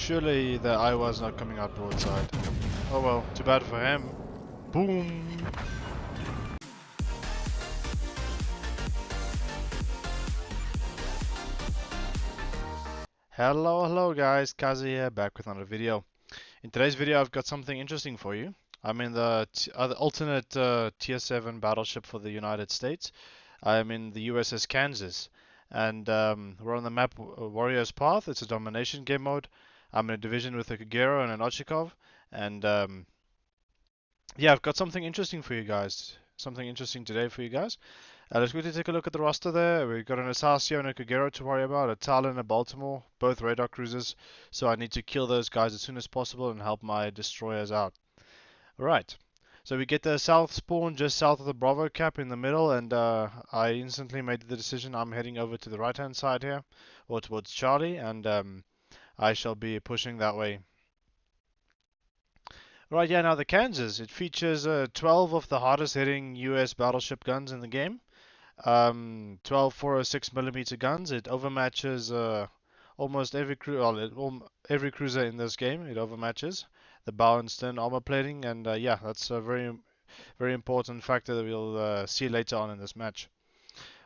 Surely the Iowa's not coming out broadside. Oh well, too bad for him. Boom! Hello guys, Kazi here, back with another video. In today's video I've got something interesting for you. I'm in the alternate Tier 7 battleship for the United States. I'm in the USS Kansas. And we're on the map Warrior's Path. It's a domination game mode. I'm in a division with a Kagero and an Ochikov. And yeah, I've got something interesting for you guys. Something interesting today for you guys. Let's quickly take a look at the roster there. We've got an Asasio and a Kagero to worry about, a Talon and a Baltimore, both radar cruisers, so I need to kill those guys as soon as possible and help my destroyers out. Alright, so we get the south spawn just south of the Bravo cap in the middle, and I instantly made the decision I'm heading over to the right hand side here, or towards Charlie, and I shall be pushing that way. Right, yeah, now the Kansas, it features 12 of the hardest hitting US battleship guns in the game. 12 406mm guns. It overmatches almost every every cruiser in this game. It overmatches the bow and stern armor plating, and yeah, that's a very important factor that we'll see later on in this match.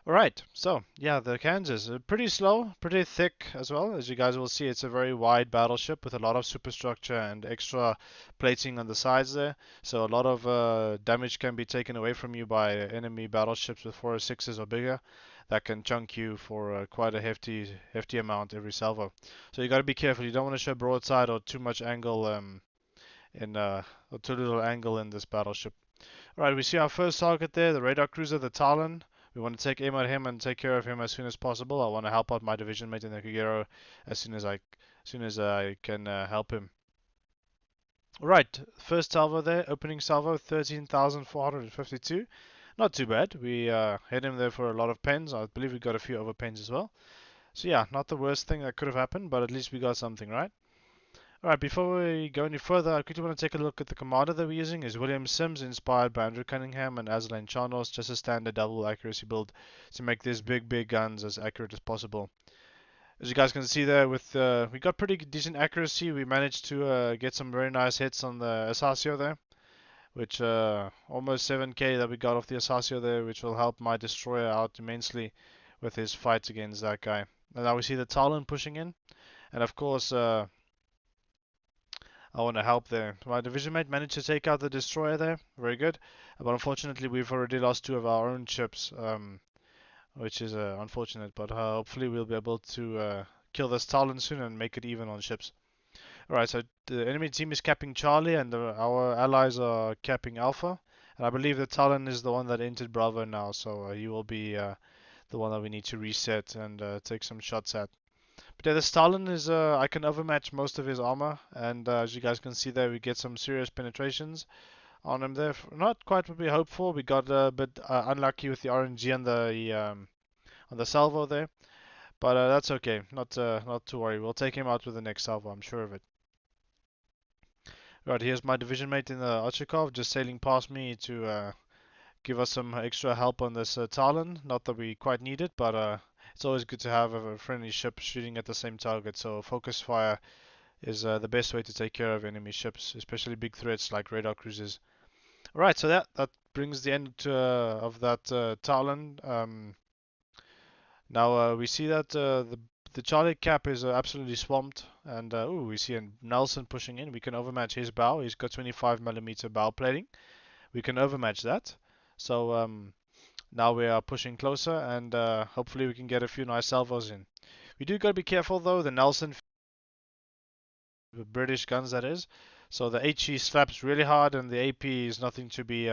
Alright, so yeah, the Kansas, pretty slow, pretty thick as well. As you guys will see, it's a very wide battleship with a lot of superstructure and extra plating on the sides there. So a lot of damage can be taken away from you by enemy battleships with 406s or bigger. That can chunk you for quite a hefty amount every salvo. So you got to be careful. You don't want to show broadside or too much angle or too little angle in this battleship. Alright, we see our first target there, the radar cruiser, the Talon. We want to take aim at him and take care of him as soon as possible. I want to help out my division mate in the Kagero as soon as I can help him. Right, first salvo there, opening salvo, 13,452. Not too bad. We hit him there for a lot of pens. I believe we got a few over pens as well. So yeah, not the worst thing that could have happened, but at least we got something, right? Alright, before we go any further, I quickly want to take a look at the commander that we're using. Is William Sims, inspired by Andrew Cunningham and Aslan Scharnhorst, just a standard double accuracy build to make these big guns as accurate as possible. As you guys can see there, we got pretty decent accuracy. We managed to get some very nice hits on the Asasio there, which almost 7k that we got off the Asasio there, which will help my destroyer out immensely with his fight against that guy. And now we see the Talon pushing in, and of course I want to help there. My division mate managed to take out the destroyer there. Very good. But unfortunately, we've already lost 2 of our own ships, which is unfortunate. But hopefully, we'll be able to kill this Talon soon and make it even on ships. Alright, so the enemy team is capping Charlie, and our allies are capping Alpha. And I believe the Talon is the one that entered Bravo now, so he will be the one that we need to reset and take some shots at. But yeah, the Stalin is, I can overmatch most of his armor, and as you guys can see there, we get some serious penetrations on him there. Not quite what we hoped for. We got a bit unlucky with the RNG on the salvo there, but that's okay. Not to worry. We'll take him out with the next salvo. I'm sure of it. Right, here's my division mate in the Ochikov, just sailing past me to give us some extra help on this Talon. Not that we quite need it, but it's always good to have a friendly ship shooting at the same target. So focus fire is the best way to take care of enemy ships, especially big threats like radar cruisers. Alright, so that brings the end of that Talon. Now we see that the Charlie cap is absolutely swamped, and ooh, we see a Nelson pushing in. We can overmatch his bow. He's got 25mm bow plating. We can overmatch that. So now we are pushing closer, and hopefully we can get a few nice salvos in. We do gotta be careful though. The Nelson, the British guns that is. So the HE slaps really hard, and the AP is nothing to be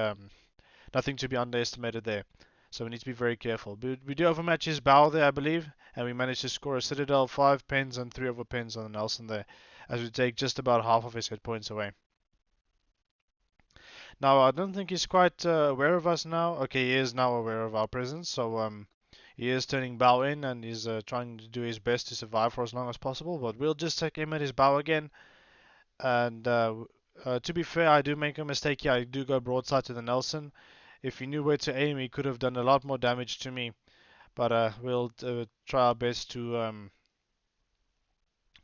underestimated there. So we need to be very careful. But we do overmatch his bow there, I believe, and we managed to score a Citadel, 5 pens and 3 over pens on the Nelson there, as we take just about half of his hit points away. Now, I don't think he's quite aware of us now. Okay, he is now aware of our presence, so he is turning bow in, and he's trying to do his best to survive for as long as possible. But we'll just take him at his bow again. And to be fair, I do make a mistake here. I do go broadside to the Nelson. If he knew where to aim, he could have done a lot more damage to me. But we'll try our best to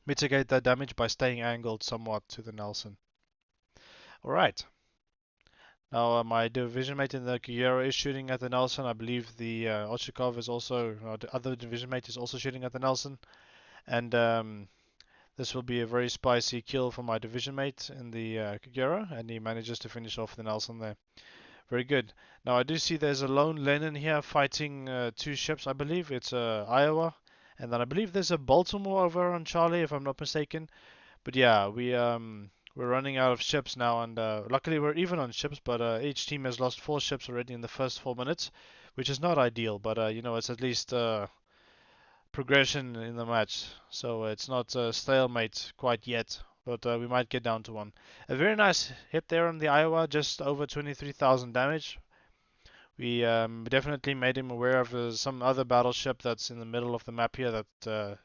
mitigate that damage by staying angled somewhat to the Nelson. Alright. Now my division mate in the Kagero is shooting at the Nelson. I believe the Ochakov is also, the other division mate is also shooting at the Nelson. And this will be a very spicy kill for my division mate in the Kagero, and he manages to finish off the Nelson there. Very good. Now I do see there's a lone Lenin here fighting two ships, I believe. It's Iowa, and then I believe there's a Baltimore over on Charlie, if I'm not mistaken. But yeah, we're running out of ships now, and luckily we're even on ships. But each team has lost 4 ships already in the first 4 minutes, which is not ideal. But it's at least progression in the match, so it's not a stalemate quite yet. But we might get down to one. A very nice hit there on the Iowa, just over 23,000 damage. We definitely made him aware of some other battleship that's in the middle of the map here that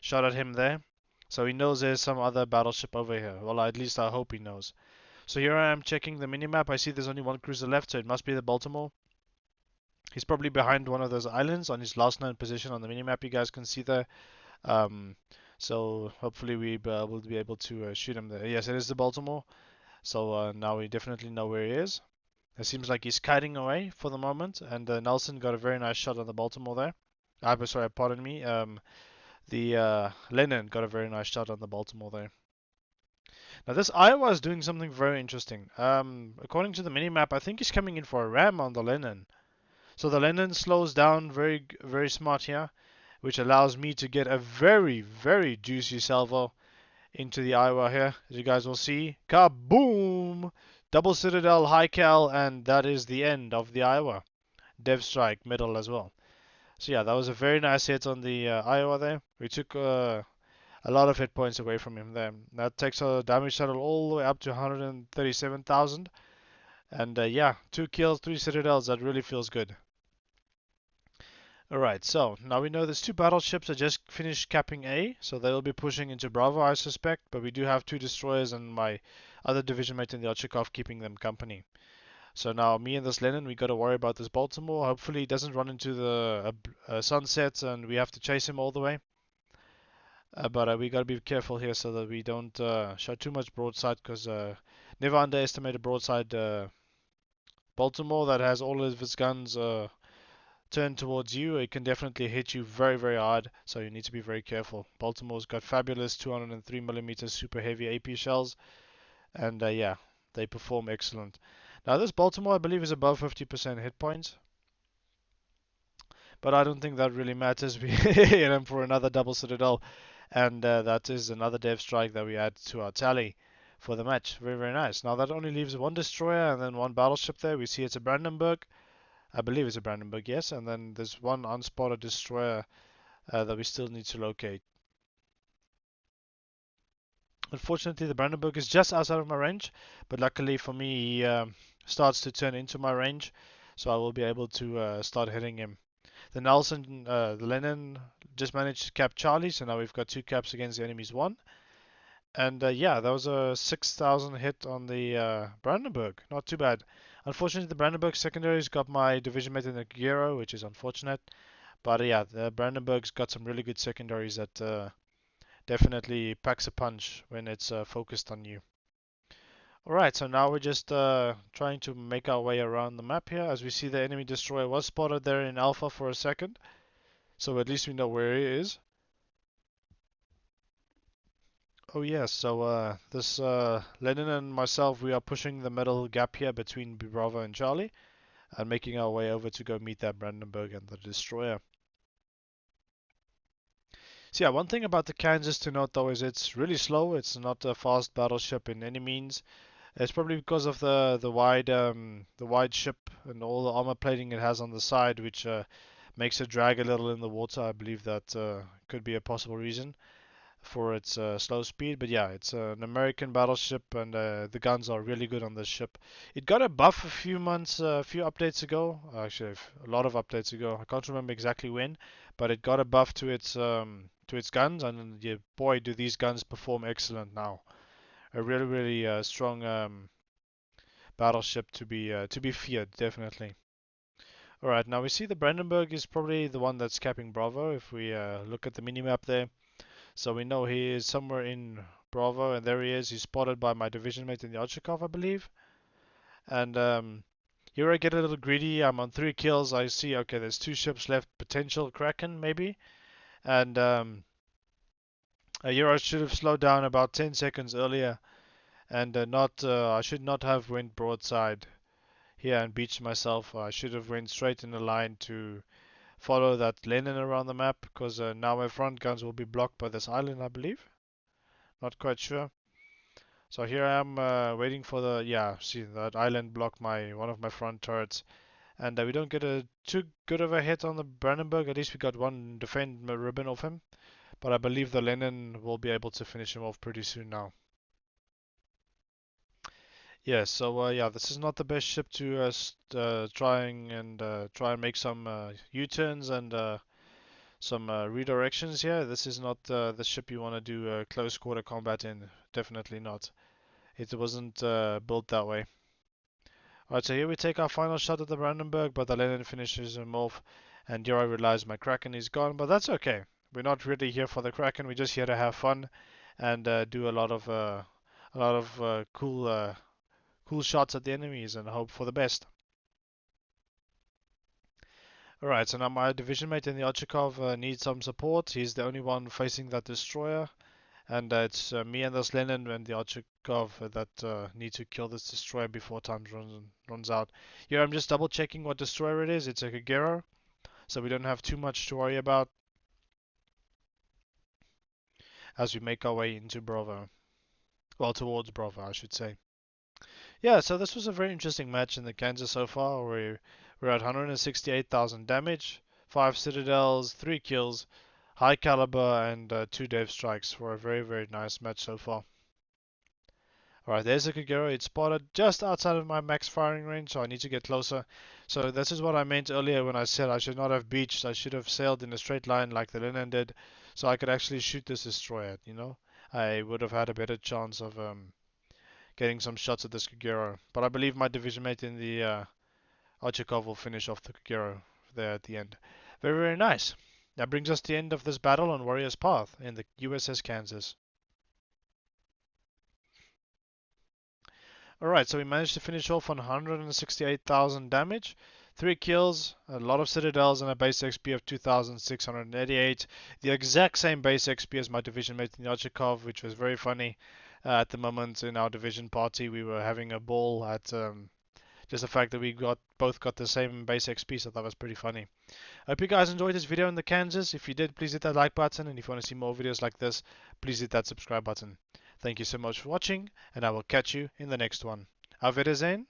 shot at him there. So he knows there's some other battleship over here. Well, at least I hope he knows. So here I am checking the minimap. I see there's only one cruiser left, so it must be the Baltimore. He's probably behind one of those islands on his last known position on the minimap. You guys can see there. Um, so hopefully we will be able to shoot him there. Yes, it is the Baltimore. So now we definitely know where he is. It seems like he's kiting away for the moment, and Nelson got a very nice shot on the Baltimore there. Sorry, pardon me. The Lennon got a very nice shot on the Baltimore there. Now this Iowa is doing something very interesting. According to the minimap, I think he's coming in for a ram on the Lennon. So the Lennon slows down very, very smart here, which allows me to get a very, very juicy salvo into the Iowa here. As you guys will see, kaboom! Double Citadel, high cal, and that is the end of the Iowa. Dev strike, middle as well. So yeah, that was a very nice hit on the Iowa there. We took a lot of hit points away from him there. That takes our damage total all the way up to 137,000. And yeah, 2 kills, 3 citadels, that really feels good. Alright, so now we know there's 2 battleships that just finished capping A, so they'll be pushing into Bravo, I suspect, but we do have 2 destroyers and my other division mate in the Ochakov keeping them company. So now me and this Lenin, we got to worry about this Baltimore. Hopefully he doesn't run into the sunset and we have to chase him all the way. But we got to be careful here so that we don't show too much broadside, because never underestimate a broadside Baltimore that has all of its guns turned towards you. It can definitely hit you very, very hard, so you need to be very careful. Baltimore's got fabulous 203mm super heavy AP shells, and yeah, they perform excellent. Now this Baltimore, I believe, is above 50% hit points, but I don't think that really matters. We hit him for another double citadel, and that is another dev strike that we add to our tally for the match. Very, very nice. Now that only leaves 1 destroyer and then 1 battleship there. We see it's a Brandenburg. I believe it's a Brandenburg, yes. And then there's 1 unspotted destroyer that we still need to locate. Unfortunately, the Brandenburg is just outside of my range, but luckily for me, he starts to turn into my range, so I will be able to start hitting him. The Nelson, the Lenin just managed to cap Charlie, so now we've got 2 caps against the enemy's 1. And yeah, that was a 6,000 hit on the Brandenburg. Not too bad. Unfortunately, the Brandenburg secondaries got my division mate in the Gero, which is unfortunate. But yeah, the Brandenburg's got some really good secondaries that definitely packs a punch when it's focused on you. Alright, so now we're just trying to make our way around the map here. As we see, the enemy destroyer was spotted there in Alpha for a second, so at least we know where he is. Oh yes, so this Lenin and myself, we are pushing the middle gap here between Bravo and Charlie, and making our way over to go meet that Brandenburg and the destroyer. So yeah, one thing about the Kansas to note though is it's really slow. It's not a fast battleship in any means. It's probably because of the wide ship and all the armor plating it has on the side, which makes it drag a little in the water. I believe that could be a possible reason for its slow speed. But yeah, it's an American battleship, and the guns are really good on this ship. It got a buff a few updates ago. Actually, a lot of updates ago. I can't remember exactly when, but it got a buff to its guns, and yeah, boy, do these guns perform excellent now. A really, really strong battleship to be feared, definitely. All right, now we see the Brandenburg is probably the one that's capping Bravo. If we look at the minimap there, So we know he is somewhere in Bravo, and there he is. He's spotted by my division mate in the Ochakov, I believe. And here I get a little greedy. I'm on 3 kills. I see, okay, there's 2 ships left. Potential Kraken, maybe. And here I should have slowed down about 10 seconds earlier. And I should not have went broadside here and beached myself. I should have went straight in a line to follow that Lenin around the map, because now my front guns will be blocked by this island, I believe. Not quite sure. So here I am waiting for the, yeah, see that island block one of my front turrets. And we don't get a too good of a hit on the Brandenburg. At least we got one defend ribbon off him. But I believe the Lenin will be able to finish him off pretty soon now. Yeah, so yeah, this is not the best ship to try and make some U-turns and some redirections here. This is not the ship you want to do close quarter combat in. Definitely not. It wasn't built that way. Alright, so here we take our final shot at the Brandenburg, but the Lenin finishes him off, and here I realize my Kraken is gone, but that's okay. We're not really here for the Kraken. We're just here to have fun and do a lot of cool shots at the enemies and hope for the best. Alright, so now my division mate in the Ochakov needs some support. He's the only one facing that destroyer. And it's me and this Lenin and the Ochakov that need to kill this destroyer before time runs out. Here I'm just double checking what destroyer it is. It's a Kagero, so we don't have too much to worry about as we make our way into Bravo. Well, towards Bravo, I should say. Yeah, so this was a very interesting match in the Kansas so far. We're at 168,000 damage, 5 citadels, 3 kills, high caliber, and 2 dev strikes for a very, very nice match so far. Alright, there's a Kagero. It's spotted just outside of my max firing range, so I need to get closer. So this is what I meant earlier when I said I should not have beached. I should have sailed in a straight line like the Lenin did, so I could actually shoot this destroyer, you know? I would have had a better chance of getting some shots at this Kagero. But I believe my division mate in the Ochakov will finish off the Kagero there at the end. Very, very nice. That brings us to the end of this battle on Warrior's Path in the USS Kansas. Alright, so we managed to finish off on 168,000 damage, 3 kills, a lot of citadels, and a base XP of 2,688. The exact same base XP as my division mate in the Ochakov, which was very funny. At the moment in our division party, we were having a ball at just the fact that we both got the same base XP, so that was pretty funny. I hope you guys enjoyed this video on the Kansas. If you did, please hit that like button, and if you want to see more videos like this, please hit that subscribe button. Thank you so much for watching, and I will catch you in the next one. Auf Wiedersehen.